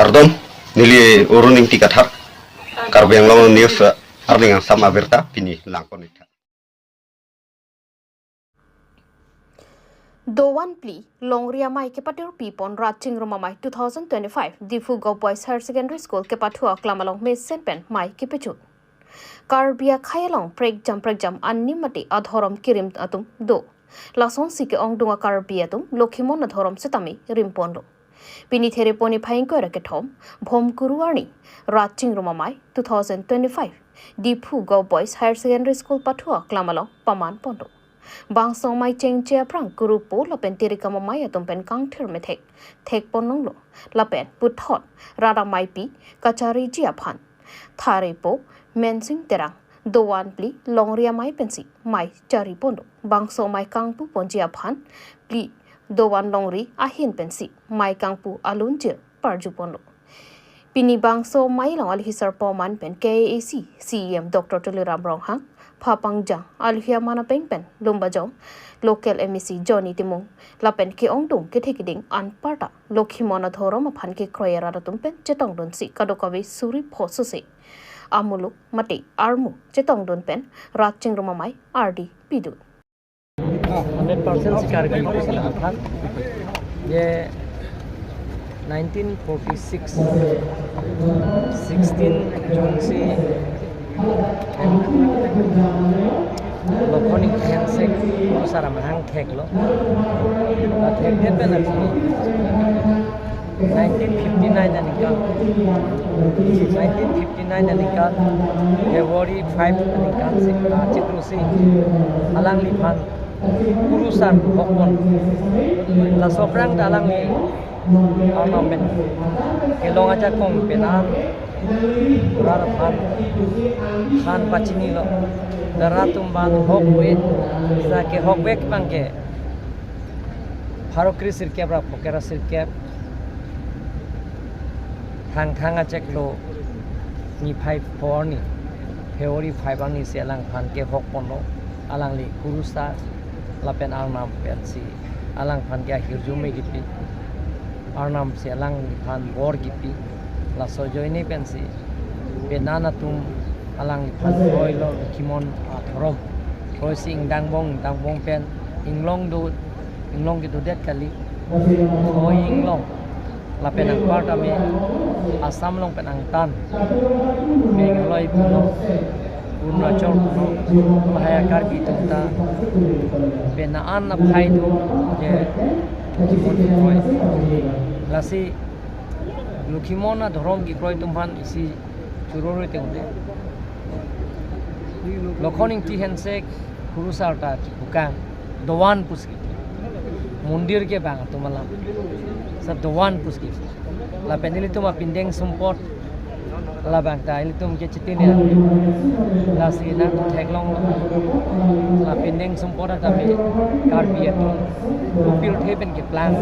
Kardom nili uruning tikathap Karbi Anglong news arning sama berta pini langkonita. Dowan pli Longria mai ke patur pipon ratching roma mai 2025 Difu Go Boys Higher Secondary School ke patua klamalong mes senpen mai ke pechut. Karbia khayalong prek jam anni mati adhorom kirim atum do. Lason sike ong dunga karbia atum lokhimon adhorom setami rimpondo. Pini there poni phaing ko rakethom bhom kuruani ratching roma mai 2025 Difu Go Boys Higher Secondary School patua klamalong paman pondo. Bang song mai cheng che prang guru po lapen tiri kama mai atum pen kang thir me thek ponong lo lapen put thot rada mai pi kachari jia phan thare po mensing terang dowan pli longria mai pensi mai chari pondo bang song mai kang pu pon jia phan pli dowan longri ahin pensi mai kang pu alun jir parju pondo pini bang so mai long al hisar po man pen KAC CEM Dr. Tuliram Rong Hang Papang Jang Alhia Mana Peng Pen Lumba Jong Local MEC Johnny Timung Lapen Ki Ong Dung Kitikiding An Parta Lokhi Mona Thorom Pan Ki Kroyera Tumpen Chetong Dun Si Kadokawi Suri Posuse Amulu Mati Armu Chetong Dun Pen Ratching Rumamai RD Pidu 100% शिकार की था ये 1946 16 जून से लोखोनी खेल से सारा महंग खेल लो खेल पे पे लगती 1959 निकाल 1959 निकाल फेब्रुआरी 5 निकाल से चित्रों से along Lifan kurusan hokon la sobrang dalang ni ang men kelong aja kong penan rar khan pachini lo daratum ban hokwe sa ke hokwe bangke farokri sirke bra pokera sirke thang aja lo ni 5 ni February 5 ang ni selang khan ke hokon lo alang li kurusa lapen arnam pensi alang phan kya hirjume gipi arnam se alang phan bor gipi la sojoine pensi benana tum alang phan roilo kimon athorom roising dangbong pen inglong gitu det kali oi inglong lapen ang parta me asam long pen ang tan mengloi puno Unrachol puno bahaya Karbi tenta benaan na phaidu je kimon koi lasi lukhimona dhorom ki koi tumhan isi churore teunde lokhoning ti hensek kurusarta bukan dowan puski mundir ke bang tumala sa dowan puski la penili tuma pindeng sumpot la bang ta ili tum ke chitini la sina tu theklong la pindeng sumpora ta me Karbi Anglong upil theben ke plan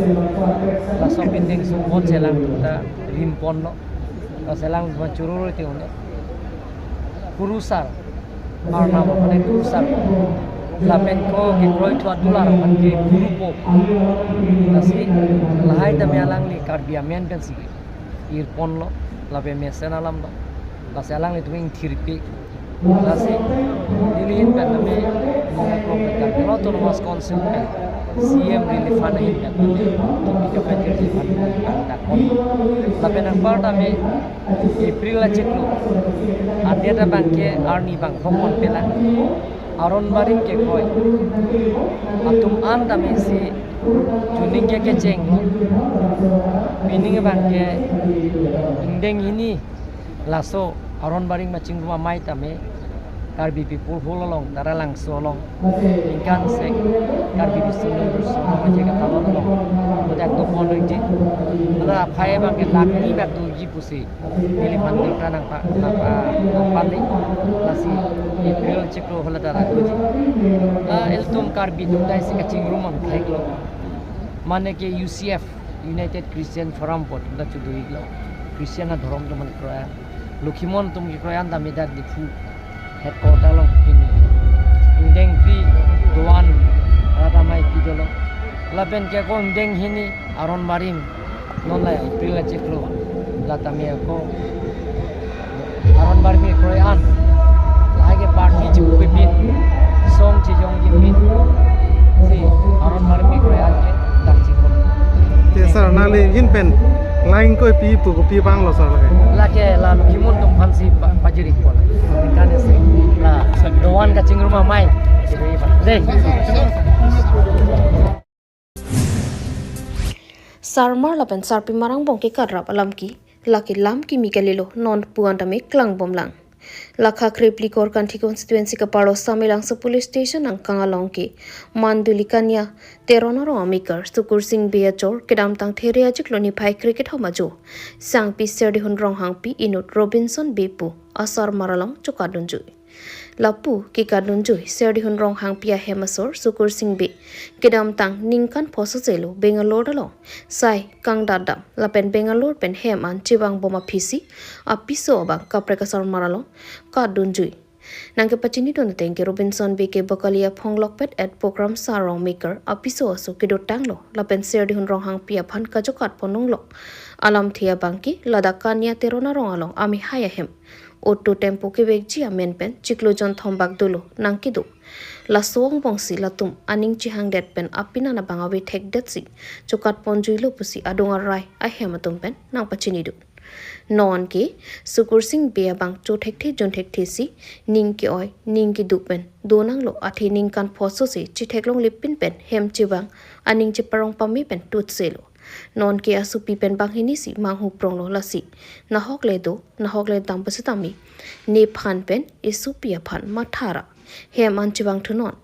la so pindeng sumpot selang ta rimpon no la selang churur te une kurusar arna mane kurusar la penko ke kroi thwa dular man ke grupo la si lahai ta me alang li Karbi amen pen si irpon lo labe mesen alam lo la selang li tuing thirpi la si dilihin pen me program ka autonomous council pen CM really fun in that to be the da kon la pen ang parta me April la cheklo adeta banke arni bang khomon pela aron barim ke koi atum an da me si juning ke cheng meaning banke indeng ini laso aron baring macing rumah mai tame Karbi people hololong daralang solong ingkan sek Karbi bisunu maje ka talon long bodak do pon rinji ra phae bang ke lakni bak tu ji pusi ele mandil kanang pa pali lasi April chikro hola dara goji el tum Karbi tum dai sik ching rumang thaiklo mane ke UCF United Christian Forum pot da chudu iglo Christian na dhorom to man kroya lukhimon tum ki kroyan da medar difu headquarter long ini indeng pri doan rata mai pidolo lapen ke ko indeng hini aron marim non la April cheklo tami ko aron bar mi Korean lagi party jibu pipin song cijong jimin si aron bar mi Korean ke tak cikum te sar nali yin pen lain ko pi pu ko pi bang lo sar lage lagi lalu kimun tum fansi pajirik pon kan ese la doan ka cingruma mai deh Sarmar lapan sarpi marang bong ke karap alam ki laki lam ki mikalilo non puan dame klang bom lang lakha kripli kor kanthi constituency ka paro samilang sa police station ang kangalong ki mandulikanya teronoro amikar sukur sing beachor kedam tang theria chikloni phai cricket homajo sang pi serdi hun rong hang pi inut Robinson bepu asar maralong chukadunju lapu ki kadunju serdi hun rong hang pia hemasor sukur sing be kedam tang ningkan phoso chelo Bangalore lo sai kang dadam lapen Bangalore pen hem an chiwang boma phisi apiso bang kapreka sar maralong kadunju nangke pachini don tengke Robinson be ke bakalia phonglok pet at program sarong maker apiso asu ke dotanglo lapen serdi hun rong hang pia phan kajokat pononglo alam thia bangki ladakania terona rong along ami haya hem Auto tempo ke vekji amen pen ciklo jon thombak dulu nangki du la song bongsi latum aning chihang det pen apina na bangawe thek det si chokat ponjui lo pusi adonga rai a hematum pen nang pachini du non ke sukur sing be bang cho thek the jon thek the si ning ki oi ning ki du pen donang lo athi ning kan phoso se chi theklong lipin pen hem chiwang aning chi parong pami pen tut se lo non ke asupi pen bang hini si mang hu prong lo la si na hok le dam pasitami ne phan pen isupi phan mathara hem an chiwang thunon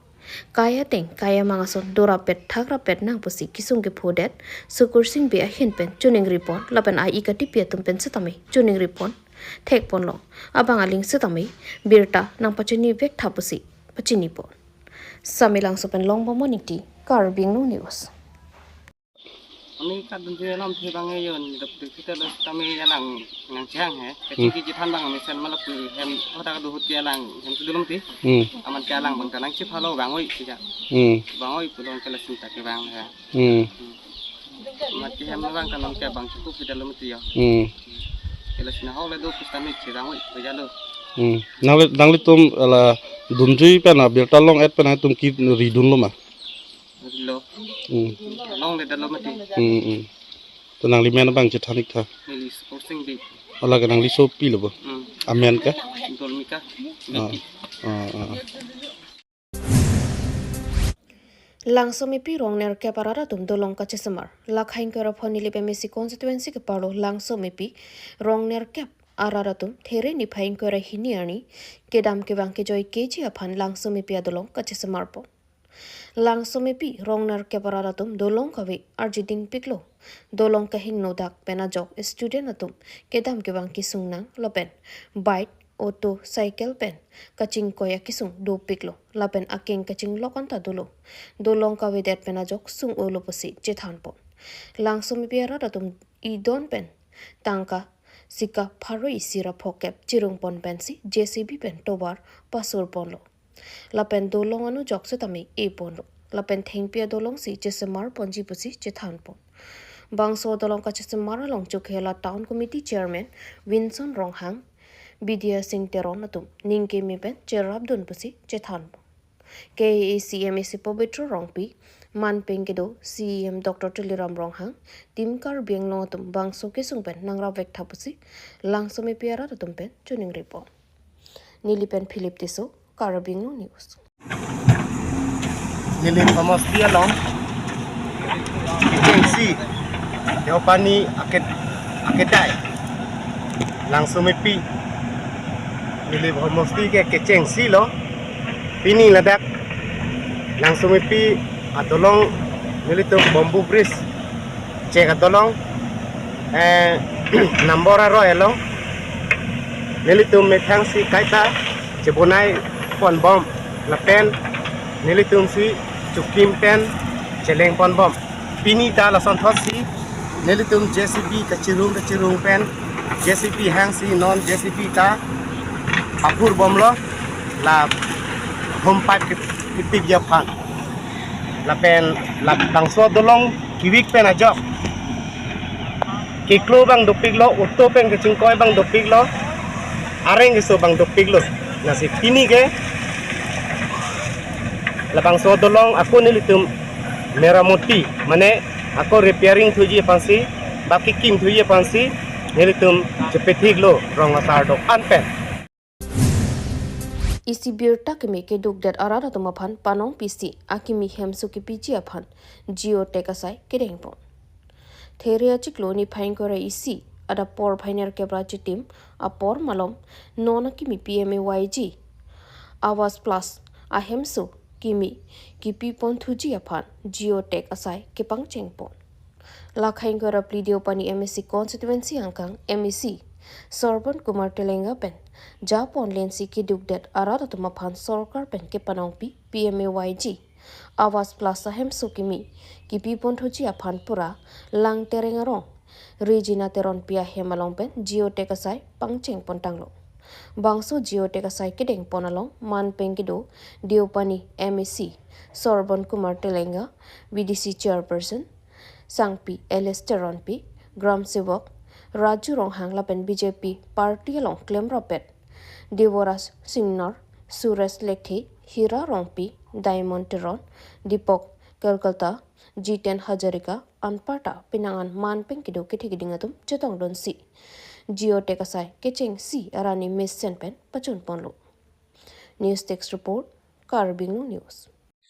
kaya teng kaya mangason dora pet thagra pet nang pusi kisung ke phodet sukur sing be a hin pen tuning report lapan ai ka tipi tum pen satami tuning report thek pon lo abang aling satami birta nang pachini vek thapusi pachini pon samilang sopen long bomoni ti Karbi Anglong news Kami kadang dia nam thei bang yon dap de kita kami alang nang chang he kecil kecil than bang misal malap hem kota ka duhut dia alang hem tudulung ti aman ka alang bang talang chip halo bang oi tija bang oi pulong kala sinta ke bang he mati hem bang kanam ka bang cukup kita dalam ti ya kala sina hau le do pistami chi bang oi tija lo nangli tum ala dumjui pen a birta long et pen tum ki ridun lo ma lo long le dalam mati to nangli men bang che thanik tha ni sporting bi ala ka nangli so pi lo bo amen ka dolmika Langsomi pi rongner ke parara tum dolong ka chesamar lakhain kara phoni le pemesi constituency ke paro langsomi pi rongner ke arara tum there ni phain kara hiniani kedam ke bang ke joy keji aphan langsomi pi dolong ka chesamar po langsomi pi rongner ke parara tum dolong ka we arjiding piklo dolong ka hing no dak pena jok student atum kedam ke bang ki sungnang lopen bike auto cycle pen kaching koya kisung do piklo lapen akeng kaching lokon ta dulo dolong ka wedet pena jok sung olo posi chethan pon langsomi piara datum I don pen tangka sika pharoi sira phokep chirung pon pensi JCB pen tobar pasur ponlo lapen dolong anu jok se tami e ponlo lapen thengpia dolong si chesemar ponji posi chethan pon bangso dolong ka chesemar long chukhela town committee chairman Winson Ronghang Bidia Singh Teron atum ningke mi pen cherab dun pusi chethan KACMAC Pobitro Rongpi man pengedo CM Dr. Tuliram Ronghang tim Karbi Anglong atum bangso ke sungpen nangra vek thapusi langsomi piara atum pen tuning report nili pen Philip Tiso Karbi Anglong news nili phamos dia long si Yopani akedai langsomi pi nili phamos ke kecheng si lo pini ladak langsung pi atolong nili tu bambu bridge cek atolong number aro elo nili tu methang si kaita cebonai pon bom lapen nili tu si cukim pen celeng pon bom pini ta la son thot si nili tu JCB kecirung pen JCB hang si non JCB ta apur bom lo la hom pipe kipik ya pan la pen la tangso dolong kiwik pen ajok kiklo bang dopik lo uto peng ke cingkoi bang dopik lo areng iso bang dopik lo nasi kini ke labang so dolong aku nilitum meramoti mane aku repairing thuji pansi baki kim thuji pansi nilitum cepetik lo rong atar do anpen isi birta kemi ke duk dat arada tuma phan panong pisi akimi hemsu ki piji aphan geo tekasai kedeng pon theria chiklo ni phain kore isi ada por phainer kebra chitim apor malom nona kimi pmayg awas plus ahemsu kimi kipi pon thuji aphan geo tek asai kepang chengpon lakhain kora plidio pani MSC constituency angkang MEC Sorban Kumar Telenga pen Japon lensi ki dukdet arada tuma phan sorkar pen ke panongpi PMAYG Awas Plus ahem sukimi ki pipon thuji aphan pura lang terengarong Regina teron pia hemalong pen geotekasai pangcheng pontanglo bangso geotekasai kedeng ponalong man pengkido diopani MEC Sorban Kumar Telenga BDC chairperson Sangpi Elesteron P Gram Sewak Raju Ronghang Lapen BJP Party along Klem Rapet Devoras Singnor Suresh Lekhi Hira Rongpi Diamond Teron Dipok Kalkata G10 Hajarika Anpata Pinangan Manpeng Kido Kitigidingatum Chetong Don Si Geotekasai Kecheng Si Arani Miss Senpen Pachun Ponlo News Text Report Karbi Anglong News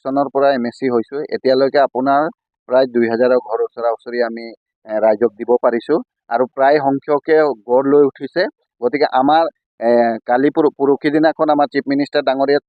চনৰ পৰা MSC হৈছোঁ এতিয়ালৈকে আপোনাৰ প্ৰায় 2000 ঘৰ ওচৰা-ওচৰি আমি ৰাইজক দিব পাৰিছোঁ আৰু প্ৰায় সংখ্যকে গঢ় লৈ উঠিছে গতিকে আমাৰ কালি পৰহি দিনাখন আমাৰ চিফ মিনিষ্টাৰ ডাঙৰীয়া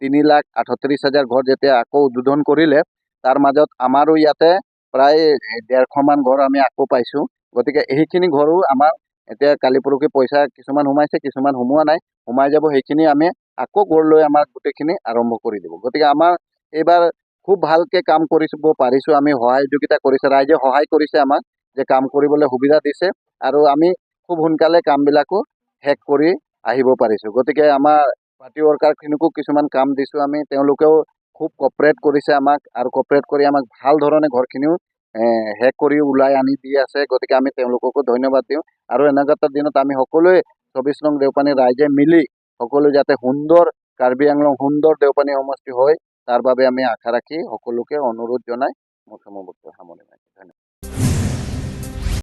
3,38,000 ঘৰ যেতিয়া আকৌ উদ্বোধন কৰিলে তাৰ মাজত আমাৰো ইয়াতে প্ৰায় 150 মান ঘৰ আমি আকৌ পাইছোঁ গতিকে এইখিনি ঘৰো আমাৰ এতিয়া কালি পৰহি পইচা কিছুমান সোমাইছে কিছুমান সোমোৱা নাই সোমাই যাব সেইখিনি আমি আকৌ গঢ় লৈ আমাৰ গোটেইখিনি আৰম্ভ কৰি দিব গতিকে আমাৰ এইবাৰ খুব ভালকে কাম কৰিব পাৰিছোঁ আমি সহযোগিতা কৰিছে ৰাইজে সহায় কৰিছে আমাক যে কাম কৰিবলৈ সুবিধা দিছে আৰু আমি খুব সোনকালে কামবিলাকো শেষ কৰি আহিব পাৰিছোঁ গতিকে আমাৰ পাৰ্টি ৱৰ্কাৰখিনিকো কিছুমান কাম দিছোঁ আমি তেওঁলোকেও খুব কপাৰেট কৰিছে আমাক আৰু কপাৰেট কৰি আমাক ভাল ধৰণে ঘৰখিনিও শেষ কৰি ওলাই আনি দি আছে গতিকে আমি তেওঁলোককো ধন্যবাদ দিওঁ আৰু এনেকুৱা দিনত আমি সকলোৱে 24 নং দেওপানী ৰাইজে মিলি সকলো যাতে সুন্দৰ কাৰ্বি আংলং সুন্দৰ দেওপানী সমষ্টি হয় তাৰ বাবে আমি আশা ৰাখি সকলোকে অনুৰোধ জনাই মোৰ সমবক্তব্য সামৰণি মাৰিছোঁ